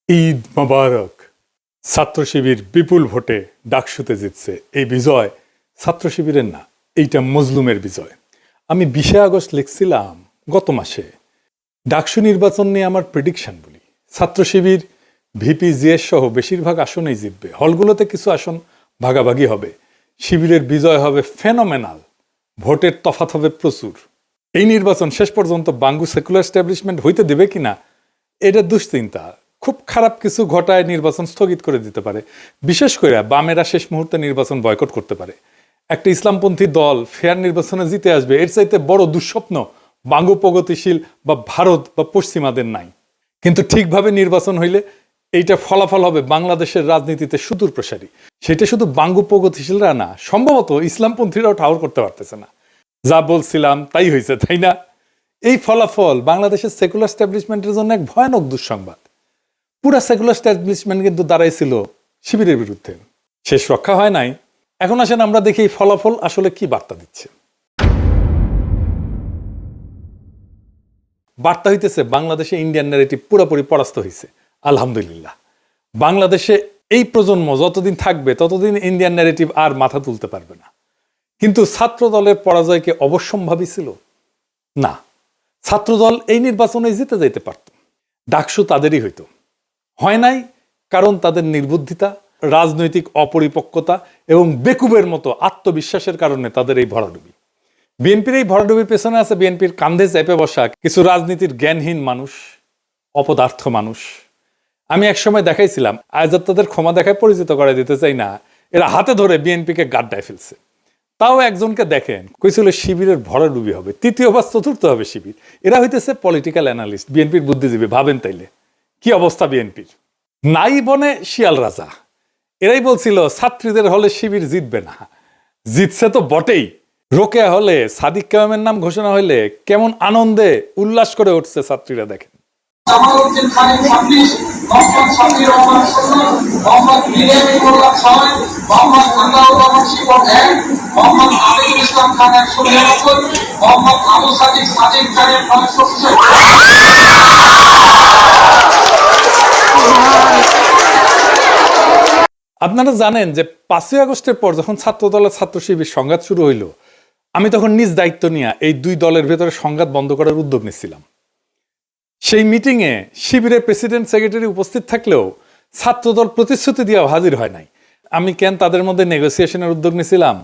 ঈদ মোবারক। ছাত্র শিবির বিপুল ভোটে ডাকসুতে জিতছে। এই বিজয় ছাত্র শিবিরের না, এইটা মজলুমের বিজয়। আমি 20 আগস্ট লিখছিলাম গত মাসে, ডাকসু নির্বাচন নিয়ে আমার প্রেডিকশন বলি, ছাত্র শিবির ভিপি জিএস সহ বেশিরভাগ আসনেই জিতবে। হলগুলোতে কিছু আসন ভাগাভাগি হবে। শিবিরের বিজয় হবে ফেনোমেনাল, ভোটের তফাৎ হবে প্রচুর। এই নির্বাচন শেষ পর্যন্ত বাঙ্গু সেকুলার এস্টাবলিশমেন্ট হইতে দেবে কিনা এটা দুশ্চিন্তা। খুব খারাপ কিছু ঘটায় নির্বাচন স্থগিত করে দিতে পারে। বিশেষ করে বামেরা শেষ মুহূর্তে নির্বাচন বয়কট করতে পারে। একটা ইসলামপন্থী দল ফেয়ার নির্বাচনে জিতে আসবে, এর চাইতে বড় দুঃস্বপ্ন বাঙ্গু প্রগতিশীল বা ভারত বা পশ্চিমাদের নাই। কিন্তু ঠিকভাবে নির্বাচন হইলে এইটা ফলাফল হবে বাংলাদেশের রাজনীতিতে সুদূর প্রসারী। সেটা শুধু বাঙ্গু প্রগতিশীলরা না, সম্ভবত ইসলামপন্থীরাও ঠাউর করতে পারতেছে না। যা বলছিলাম তাই হয়েছে, তাই না? এই ফলাফল বাংলাদেশের সেকুলার এস্টাবলিশমেন্টের জন্য এক ভয়ানক দুঃসংবাদ। পুরা সেকুলার এস্টাবলিশমেন্ট কিন্তু দাঁড়াইছিল শিবিরের বিরুদ্ধে। শেষ রক্ষা হয় নাই। এখন আসেন আমরা দেখি এই ফলাফল আসলে কি বার্তা দিচ্ছে। বার্তা হইতেছে বাংলাদেশে ইন্ডিয়ান ন্যারেটিভ পুরোপুরি পরাস্ত হয়েছে। আলহামদুলিল্লাহ। বাংলাদেশে এই প্রজন্ম যতদিন থাকবে ততদিন ইন্ডিয়ান ন্যারেটিভ আর মাথা তুলতে পারবে না। কিন্তু ছাত্র দলের পরাজয়কে অবশ্যম্ভাবী ছিল না। ছাত্রদল এই নির্বাচনে জিতে যাইতে পারত, ডাকসু তাদেরই হইতো। হয় নাই কারণ তাদের নির্বুদ্ধিতা, রাজনৈতিক অপরিপক্কতা এবং বেকুবের মতো আত্মবিশ্বাসের কারণে তাদের এই ভরাডুবি। বিএনপির এই ভরাডুবির পেছনে আছে বিএনপির কান্ধে চেপে বসা কিছু রাজনীতির জ্ঞানহীন মানুষ, অপদার্থ মানুষ। আমি একসময় দেখাইছিলাম, আজ তাদের ক্ষমা দেখায় পরিচিত করে দিতে চাই না, এরা হাতে ধরে বিএনপিকে গাড্ডায় ফেলছে। তাও একজনকে দেখেন কইছিল শিবিরের ভরাডুবি হবে, তৃতীয় বা চতুর্থ হবে শিবির। এরা হইতেছে পলিটিক্যাল অ্যানালিস্ট, বিএনপির বুদ্ধিজীবী। ভাবেন তাইলে কি অবস্থা বিএনপির। নাই বনে শিয়াল রাজা। এরাই বলছিল ছাত্রীদের হলে শিবির জিতবে না, জিতছে তো বটেই। রোকেয়া হলে সাদিক কায়েমের নাম ঘোষণা হইলে কেমন আনন্দে উল্লাস করে উঠছে ছাত্রীরা দেখেন। জামালউদ্দিন খানের 26, মোহাম্মদ শাফিউর রহমান 16, মোহাম্মদ বিরিয়ানি মোল্লা 6, মোহাম্মদ আন্দাউর রহমান শিবন 1, মোহাম্মদ আমিনুল ইসলাম খান 199, মোহাম্মদ আবু সাদিক খানের 966। আপনারা জানেন যে 5ই আগস্টের পর যখন ছাত্রদলের ছাত্র শিবির সংঘাত শুরু হইল, আমি তখন নিজ দায়িত্ব নিয়ে এই দুই দলের ভেতরে সংঘাত বন্ধ করার উদ্যোগ নিচ্ছিলাম। সেই মিটিংয়ে শিবিরের প্রেসিডেন্ট সেক্রেটারি উপস্থিত থাকলেও ছাত্রদল প্রতিশ্রুতি দিয়ে হাজির হয় নাই। আমি কেন তাদের মধ্যে নেগোসিয়েশনের উদ্যোগ নিয়েছিলাম?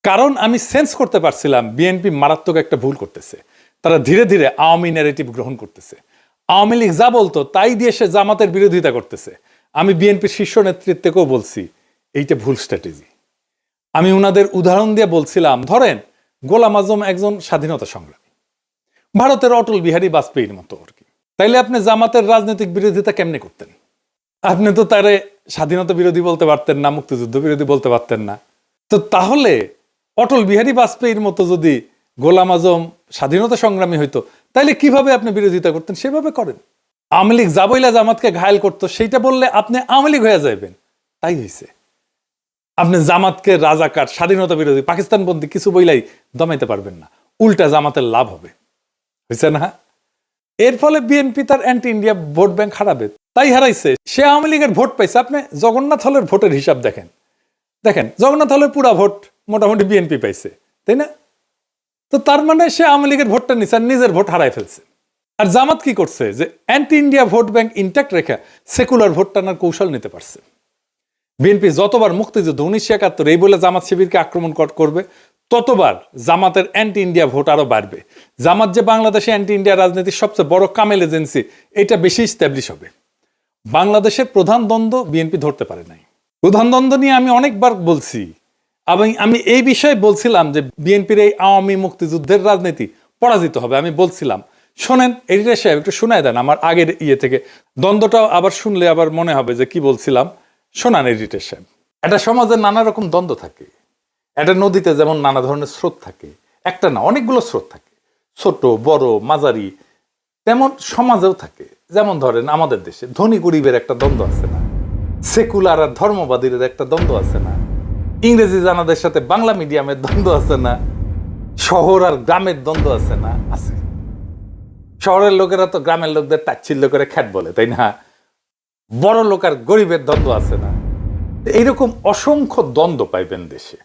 কারণ আমি সেন্স করতে পারছিলাম বিএনপি মারাত্মক একটা ভুল করতেছে। তারা ধীরে ধীরে আওয়ামী ন্যারেটিভ গ্রহণ করতেছে। আওয়ামী লীগ যা বলতো তাই দিয়ে সে জামাতের বিরোধিতা করতেছে। আমি বিএনপির শীর্ষ নেতৃত্বকেও বলছি এইটা ভুল স্ট্র্যাটেজি। আমি উনাদের উদাহরণ দিয়ে বলছিলাম, ধরেন গোলাম আজম একজন স্বাধীনতা সংগ্রামী, ভারতের অটল বিহারী বাজপেয়ীর মতো আর কি। তাইলে আপনি জামাতের রাজনৈতিক বিরোধিতা কেমনে করতেন? আপনি তো তারে স্বাধীনতা বিরোধী বলতে পারতেন না, মুক্তিযুদ্ধ বিরোধী বলতে পারতেন না। তো তাহলে অটল বিহারী বাজপেয়ীর মতো যদি গোলাম আজম স্বাধীনতা সংগ্রামী হইতো, তাইলে কিভাবে আপনি বিরোধিতা করতেন? সেভাবে করেন। আওয়ামী লীগ যা বইলা জামাতকে ঘায়েল করতো সেইটা বললে আপনি আওয়ামী লীগ হয়ে যাবেন। তাই হয়েছে। আপনি জামাতকে রাজাকার, স্বাধীনতা বিরোধী, পাকিস্তানপন্থী কিছু বইলাই দমাইতে পারবেন না। উল্টা জামাতের লাভ হবে, হয়েছে না? এর ফলে বিএনপি তার অ্যান্টি ইন্ডিয়া ভোট ব্যাংক হারাবে। তাই হারাইছে। সে আওয়ামী লীগের ভোট পাইছে। আপনি জগন্নাথ হলের ভোটের হিসাব দেখেন, জগন্নাথ হলের পুরা ভোট মোটামুটি বিএনপি পাইছে, তাই না? তো তার মানে সে আওয়ামী লীগের ভোটটা নিচ্ছে আর নিজের ভোট হারাই ফেলছে। আর জামাত কি করছে? যে anti India vote bank intact রেখে সেকুলার ভোট টানার কৌশল নিতে পারছে। বিএনপি যতবার মুক্তিযুদ্ধ 1971 এই বলে জামাত শিবিরকে আক্রমণ করবে, ততবার জামাতের অ্যান্টি ইন্ডিয়া ভোট আরো বাড়বে। জামাত যে বাংলাদেশে অ্যান্টি ইন্ডিয়া রাজনীতির সবচেয়ে বড় কামেল এজেন্সি, এটা বেশি স্ট্যাবলিশ হবে। বাংলাদেশের প্রধান দ্বন্দ্ব বিএনপি ধরতে পারে নাই। প্রধান দ্বন্দ্ব নিয়ে আমি অনেকবার বলছি। আমি এই বিষয়ে বলছিলাম যে বিএনপির এই আওয়ামী মুক্তিযুদ্ধের রাজনীতি পরাজিত হবে। আমি বলছিলাম, শোনেন এডিটর সাহেব একটু শোনায় দেন আমার আগের থেকে দ্বন্দ্বটাও আবার শুনলে আবার মনে হবে যে কি বলছিলাম। শোনান এডিটর সাহেব। একটা সমাজে নানা রকম দ্বন্দ্ব থাকে। একটা নদীতে যেমন নানা ধরনের স্রোত থাকে, একটা না অনেকগুলো স্রোত থাকে, ছোট বড় মাঝারি। তেমন সমাজেও থাকে। যেমন ধরেন আমাদের দেশে ধনী গরিবের একটা দ্বন্দ্ব আছে না, সেকুলার আর ধর্মবাদীর একটা দ্বন্দ্ব আছে না, ইংরেজি জানাদের সাথে বাংলা মিডিয়ামের দ্বন্দ্ব আছে না, শহর আর গ্রামের দ্বন্দ্ব আছে না? আছে। শহরের লোকেরা তো গ্রামের লোকদের তাচ্ছিল্য করে খ্যাট বলে, তাই না? বড় লোক আর গরিবের দ্বন্দ্ব আছে না? এইরকম অসংখ্য দ্বন্দ্ব পাইবেন দেশে।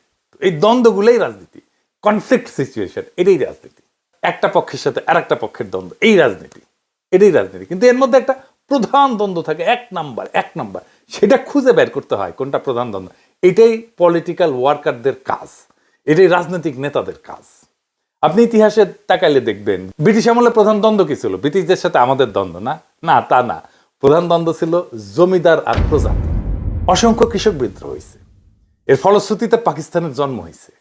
এই দ্বন্দ্বগুলোই রাজনীতি, কনফ্লিক্ট সিচুয়েশন, এটাই রাজনীতি। একটা পক্ষের সাথে আর একটা পক্ষের দ্বন্দ্ব, এই রাজনীতি, এটাই রাজনীতি। কিন্তু এর মধ্যে একটা প্রধান দ্বন্দ্ব থাকে, এক নাম্বার, সেটা খুঁজে বের করতে হয় কোনটা প্রধান দ্বন্দ্ব। এটাই পলিটিক্যাল ওয়ার্কারদের কাজ, এটাই রাজনৈতিক নেতাদের কাজ। আপনি ইতিহাসে তাকাইলে দেখবেন ব্রিটিশ আমলে প্রধান দ্বন্দ্ব কি ছিল? ব্রিটিশদের সাথে আমাদের দ্বন্দ্ব না, না তা না। প্রধান দ্বন্দ্ব ছিল জমিদার আর প্রজাতি। অসংখ্য কৃষক বিদ্রোহ হয়েছে, এর ফলশ্রুতিতে পাকিস্তানের জন্ম হয়েছে।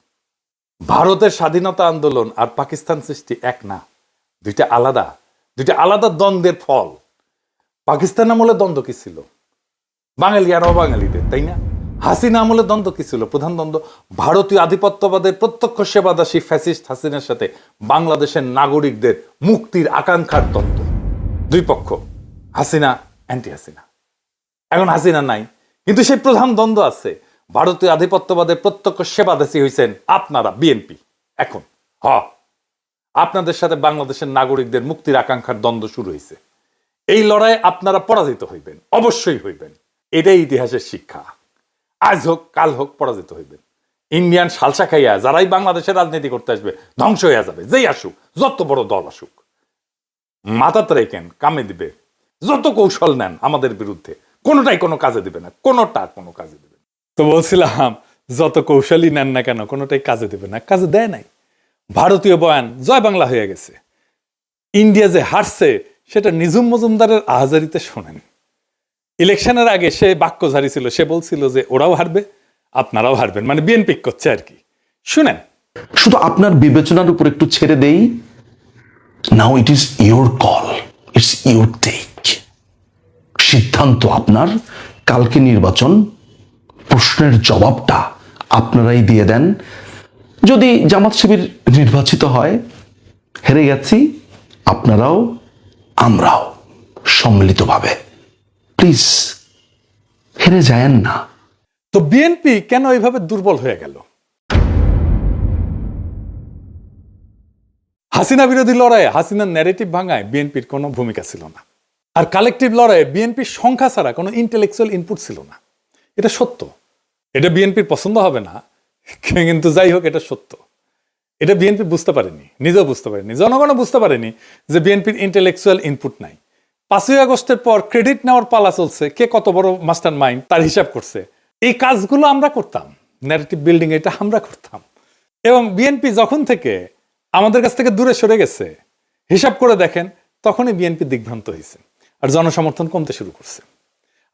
ভারতের স্বাধীনতা আন্দোলন আর পাকিস্তান সৃষ্টি এক না, দুইটা আলাদা দ্বন্দ্বের ফল। পাকিস্তান আমলে দ্বন্দ্ব কি ছিল? বাঙালি আর অবাঙালিদের, তাই না? হাসিনা আমলে দ্বন্দ্ব কি ছিল? প্রধান দ্বন্দ্ব ভারতীয় আধিপত্যবাদের প্রত্যক্ষ সেবাদাসী ফ্যাসিস্ট হাসিনার সাথে বাংলাদেশের নাগরিকদের মুক্তির আকাঙ্ক্ষার দ্বন্দ্ব। দুই পক্ষ, হাসিনা অ্যান্টি হাসিনা। এখন হাসিনা নাই, কিন্তু সেই প্রধান দ্বন্দ্ব আছে। ভারতীয় আধিপত্যবাদের প্রত্যক্ষ সেবাদাসী হয়েছেন আপনারা, বিএনপি। এখন আপনাদের সাথে বাংলাদেশের নাগরিকদের মুক্তির আকাঙ্ক্ষার দ্বন্দ্ব শুরু হয়েছে। এই লড়াইয়ে আপনারা পরাজিত হইবেন, অবশ্যই হইবেন। এটাই ইতিহাসের শিক্ষা। আজ হোক কাল হোক পরাজিত হইবেন। ইন্ডিয়ান সালসা খাইয়া যারাই বাংলাদেশের রাজনীতি করতে আসবে ধ্বংস হইয়া যাবে। যেই আসুক, যত বড় দল আসুক, মাথাতে রেখেন, কামে দিবে। যত কৌশল নেন আমাদের বিরুদ্ধে, কোনোটাই কোনো কাজে দিবে না, কোনো কাজে দিবে না। তো বলছিলাম, যত কৌশলই নেন না কেন, কোনোটাই কাজে দিবে না। কাজে দেয় নাই। ভারতীয় বয়ান জয় বাংলা হয়ে গেছে। ইন্ডিয়া যে হারছে সেটা নিঝুম মজুমদারের আহাজারিতে শোনেন। ইলেকশনের আগে সে বাক্য ঝাড়ি ছিল, সে বলছিল যে ওরাও হারবে, আপনারাও হারবেন, মানে বিএনপি করছে আর কি। শুনেন, শুধু আপনার বিবেচনার উপর একটু ছেড়ে দেই। Now it is your call, it's your take. সিদ্ধান্ত আপনার। কালকে নির্বাচন, প্রশ্নের জবাবটা আপনারাই দিয়ে দেন। যদি জামাত শিবির নির্বাচিত হয়, হেরে গেছি, আপনারাও আমরাও সম্মিলিতভাবে। প্লিজ হেরে যায়েন না। তো বিএনপি কেন এইভাবে দুর্বল হয়ে গেল? হাসিনা বিরোধী লড়াইয়ে হাসিনার ন্যারেটিভ ভাঙায় বিএনপির কোনো ভূমিকা ছিল না। আর কালেকটিভ লড়াইয়ে বিএনপির সংখ্যা ছাড়া কোনো ইন্টেলেকচুয়াল ইনপুট ছিল না। এটা সত্য। এটা বিএনপির পছন্দ হবে না, কিন্তু যাই হোক, এটা সত্য। এটা বিএনপি বুঝতে পারেনি, নিজেও বুঝতে পারেনি, জনগণও বুঝতে পারেনি যে বিএনপির ইন্টেলেকচুয়াল ইনপুট নাই। 5ই আগস্টের পর ক্রেডিট নেওয়ার পালা চলছে, কে কত বড় মাস্টার মাইন্ড তার হিসাব করছে। এই কাজগুলো আমরা করতাম, ন্যারেটিভ বিল্ডিং এটা আমরা করতাম। এবং বিএনপি যখন থেকে আমাদের কাছ থেকে দূরে সরে গেছে, হিসাব করে দেখেন, তখনই বিএনপি দিগ্ভ্রান্ত হয়েছে আর জনসমর্থন কমতে শুরু করছে।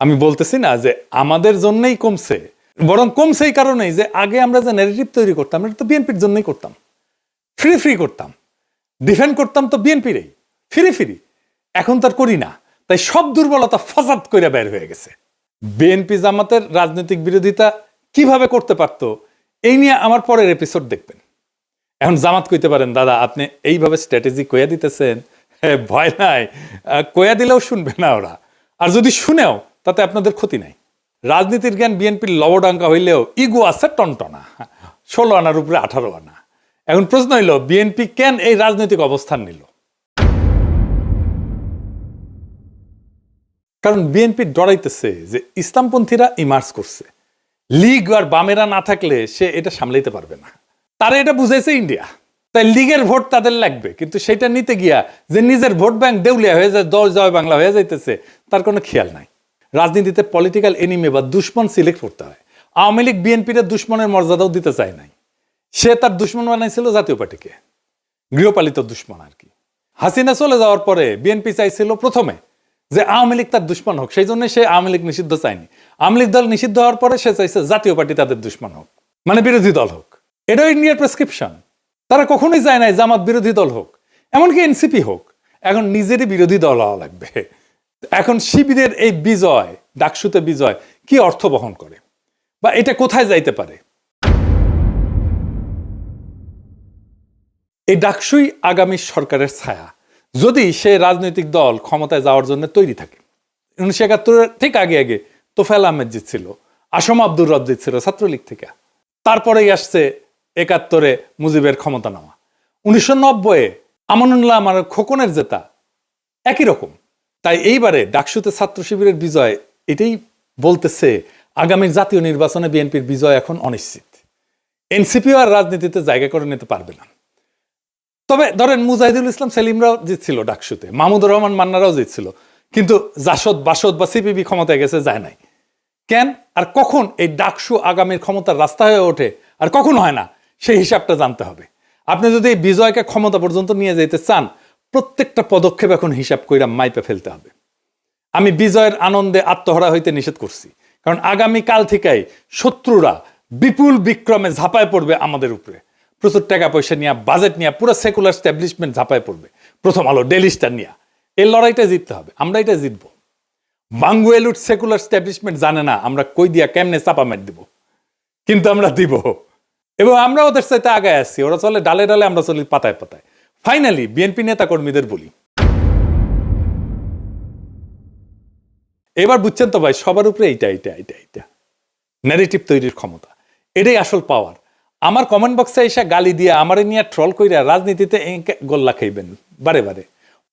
আমি বলতেছি না যে আমাদের জন্যই কমছে, বরং কমছে এই কারণেই যে আগে আমরা যে ন্যারেটিভ তৈরি করতাম, এটা তো বিএনপির জন্যই করতাম। ফ্রি করতাম, ডিফেন্ড করতাম তো বিএনপিরই, ফ্রি। এখন তার করি না, তাই সব দুর্বলতা ফাসাদ করে বের হয়ে গেছে। বিএনপি জামাতের রাজনৈতিক বিরোধিতা কিভাবে করতে পারতো, এই নিয়ে আমার পরের এপিসোড দেখবেন। এখন জামাত কইতে পারেন, দাদা আপনি এইভাবে স্ট্র্যাটেজি কইয়া দিতেছেন, ভয় নাই, কইয়া দিলেও শুনবে না ওরা। আর যদি শুনেও তাতে আপনাদের ক্ষতি নাই। রাজনীতির জ্ঞান বিএনপির লবডাঙ্কা হইলেও ইগো আছে টনটনা, 16 আনার উপরে 18 আনা। এখন প্রশ্ন হইল, বিএনপি কেন এই রাজনৈতিক অবস্থান নিল? কারণ বিএনপি ডরাইতেছে যে ইসলামপন্থীরা ইমার্জ করছে, লীগ আর বামেরা না থাকলে সে এটা সামলাইতে পারবে না। তারা এটা বুঝাইছে ইন্ডিয়া, তাই লীগের ভোট তাদের লাগবে, কিন্তু সেটা নিতে গিয়া যে নিজের ভোট ব্যাংক দেউলিয়া হয়ে যায়, দল জয় বাংলা হয়ে যাইতেছে, তার কোনো খেয়াল নাই। রাজনীতিতে পলিটিক্যাল এনিমি বা দুশ্মন সিলেক্ট করতে হয়। আওয়ামী লীগ বিএনপির দুশ্মনের মর্যাদাও দিতে চায় নাই, সে তার দুশ্মন বানাইছিল জাতীয় পার্টিকে, গৃহপালিত দুশ্মন আর কি। হাসিনা চলে যাওয়ার পরে বিএনপি চাইছিল প্রথমে যে আওয়ামী লীগ তার দুশ্মন হোক, সেই জন্য সে আওয়ামী লীগ নিষিদ্ধ চায়নি। আওয়ামী লীগ দল নিষিদ্ধ হওয়ার পরে সে চাইছে জাতীয় পার্টি তাদের দুশ্মন হোক, মানে বিরোধী দল হোক। এটাও ইন্ডিয়ার প্রেসক্রিপশন। তারা কখনোই চায় নাই জামাত বিরোধী দল হোক, এমনকি এনসিপি হোক। এখন নিজেরই বিরোধী দল হওয়া লাগবে। এখন শিবিরের এই বিজয়, ডাকসুতে বিজয়, কি অর্থ বহন করে বা এটা কোথায় যাইতে পারে? এই ডাকসুই আগামী সরকারের ছায়া, যদি সে রাজনৈতিক দল ক্ষমতায় যাওয়ার জন্য তৈরি থাকে। 1971 ঠিক আগে তোফায়েল আহমেদ জিতছিল, আসম আব্দুর রব জিতছিল ছাত্রলীগ থেকে। তারপরেই আসছে 71 মুজিবের ক্ষমতা নেওয়া। 1990 আমানুল্লাহ আমার খোকনের জেতা, একই রকম। তাই এইবারে ডাকসুতে ছাত্র শিবিরের বিজয় এটাই বলতেছে আগামী জাতীয় নির্বাচনে বিএনপির বিজয় এখন অনিশ্চিত। এনসিপিও আর রাজনীতিতে জায়গা করে নিতে পারবে না। তবে ধরেন মুজাহিদুল ইসলাম সেলিমরাও জিতছিল ডাকসুতে, মাহমুদুর রহমান মান্নারাও জিতছিল, কিন্তু জাসদ বাসদ বা সিপিবি ক্ষমতায় গেছে, যায় নাই। কেন আর কখন এই ডাকসু আগামীর ক্ষমতার রাস্তা হয়ে ওঠে আর কখন হয় না, সেই হিসাবটা জানতে হবে। আপনি যদি এই বিজয়কে ক্ষমতা পর্যন্ত নিয়ে যেতে চান, প্রত্যেকটা পদক্ষেপ এখন হিসাব কইরা মাইপে ফেলতে হবে। আমি বিজয়ের আনন্দে আত্মহারা হইতে নিষেধ করছি, কারণ আগামী কাল থেকেই শত্রুরা বিপুল বিক্রমে ঝাঁপায় পড়বে আমাদের উপরে। প্রচুর টাকা পয়সা নিয়ে, বাজেট নিয়ে, পুরো সেকুলার স্ট্যাবলিশমেন্ট ঝাঁপায় পড়বে। প্রথম আলো, ডেইলি স্টার নিয়ে এই লড়াইটা জিততে হবে, আমরা এটা জিতবো। বাঙ্গুয়েলুট সেকুলার স্ট্যাবলিশমেন্ট জানে না আমরা কই দিয়া কেমনে চাপা মেট দিব, কিন্তু আমরা দিব, এবং আমরা ওদের সাথে আগায় আসছি। ওরা চলে ডালে ডালে, আমরা চলি পাতায় পাতায়। ফাইনালি বিএনপি নেতা কর্মীদের বলি, এবার বুঝছেন তো ভাই, সবার উপরে এইটা ন্যারেটিভ তৈরির ক্ষমতা, এটাই আসল পাওয়ার। আমার কমেন্ট বক্সে এসে গালি দিয়ে আমারে নিয়ে ট্রল কইরা রাজনীতিতে গোল্লা খাইবেন বারে বারে।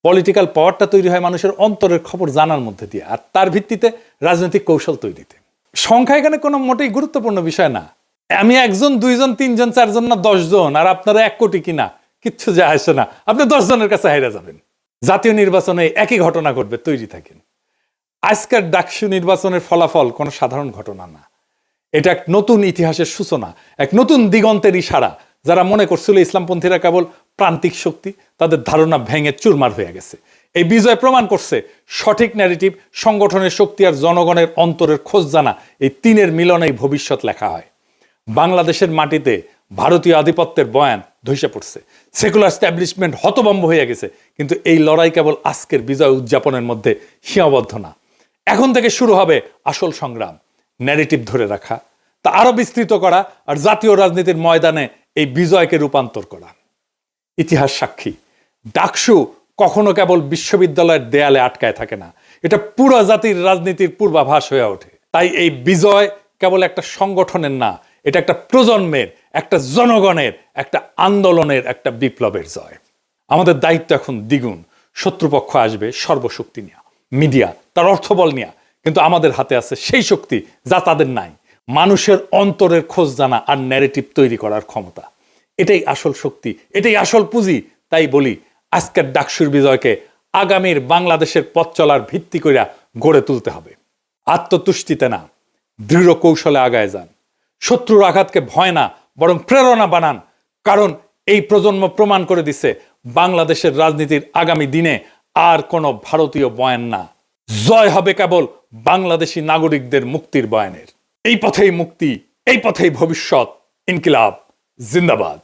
পলিটিক্যাল পাওয়ারটা তৈরি হয় মানুষের অন্তরের খবর জানার মধ্যে দিয়ে, আর তার ভিত্তিতে রাজনৈতিক কৌশল তৈরিতে। সংখ্যা এখানে কোনো মোটেই গুরুত্বপূর্ণ বিষয় না। আমি 1 জন 2 জন 3 জন 4 জন না 10 জন, আর আপনারা 1 কোটি কিনা কিচ্ছু যায় আসে না। আপনি 10 জনের কাছে হাইরা যাবেন। জাতীয় নির্বাচনে একই ঘটনা ঘটবে, তৈরি থাকেন। আজকের ডাকসু নির্বাচনের ফলাফল কোনো সাধারণ ঘটনা না, এটা এক নতুন ইতিহাসের সূচনা, এক নতুন দিগন্তের ইশারা। যারা মনে করছিল ইসলামপন্থীরা কেবল প্রান্তিক শক্তি, তাদের ধারণা ভেঙে চুরমার হয়ে গেছে। এই বিজয় প্রমাণ করছে সঠিক ন্যারেটিভ, সংগঠনের শক্তি আর জনগণের অন্তরের খোঁজ জানা, এই তিনের মিলনেই ভবিষ্যৎ লেখা হয়। বাংলাদেশের মাটিতে ভারতীয় আধিপত্যের বয়ান ধসে পড়ছে, সেকুলার স্ট্যাবলিশমেন্ট হতভম্ব হয়ে গেছে, কিন্তু এই লড়াই কেবল আজকের বিজয় উদযাপনের মধ্যে সীমাবদ্ধ না। এখন থেকে শুরু হবে আসল সংগ্রাম, ন্যারেটিভ ধরে রাখা, তা আরো বিস্তৃত করা, আর জাতীয় রাজনীতির ময়দানে এই বিজয়কে রূপান্তর করা। ইতিহাস সাক্ষী, ডাকসু কখনো কেবল বিশ্ববিদ্যালয়ের দেয়ালে আটকায় থাকে না, এটা পুরো জাতির রাজনীতির পূর্বাভাস হয়ে ওঠে। তাই এই বিজয় কেবল একটা সংগঠনের না, এটা একটা প্রজন্মের, একটা জনগণের, একটা আন্দোলনের, একটা বিপ্লবের জয়। আমাদের দায়িত্ব এখন দ্বিগুণ। শত্রুপক্ষ আসবে সর্বশক্তি নিয়ে, মিডিয়া তার অর্থবল নিয়ে, কিন্তু আমাদের হাতে আছে সেই শক্তি যা তাদের নাই, মানুষের অন্তরের খোঁজ জানা আর ন্যারেটিভ তৈরি করার ক্ষমতা। এটাই আসল শক্তি, এটাই আসল পুঁজি। তাই বলি, আজকের ডাকসুর বিজয়কে আগামীর বাংলাদেশের পথ চলার ভিত্তি কইরা গড়ে তুলতে হবে। আত্মতুষ্টিতে না, দৃঢ় কৌশলে আগায় যান। শত্রুর আঘাতকে ভয় না, বরং প্রেরণা বানান, কারণ এই প্রজন্ম প্রমাণ করে দিচ্ছে বাংলাদেশের রাজনীতির আগামী দিনে আর কোনো ভারতীয় বয়ান না, জয় হবে কেবল বাংলাদেশি নাগরিকদের মুক্তির বয়ানের। এই পথেই মুক্তি, এই পথেই ভবিষ্যৎ। ইনকিলাব জিন্দাবাদ।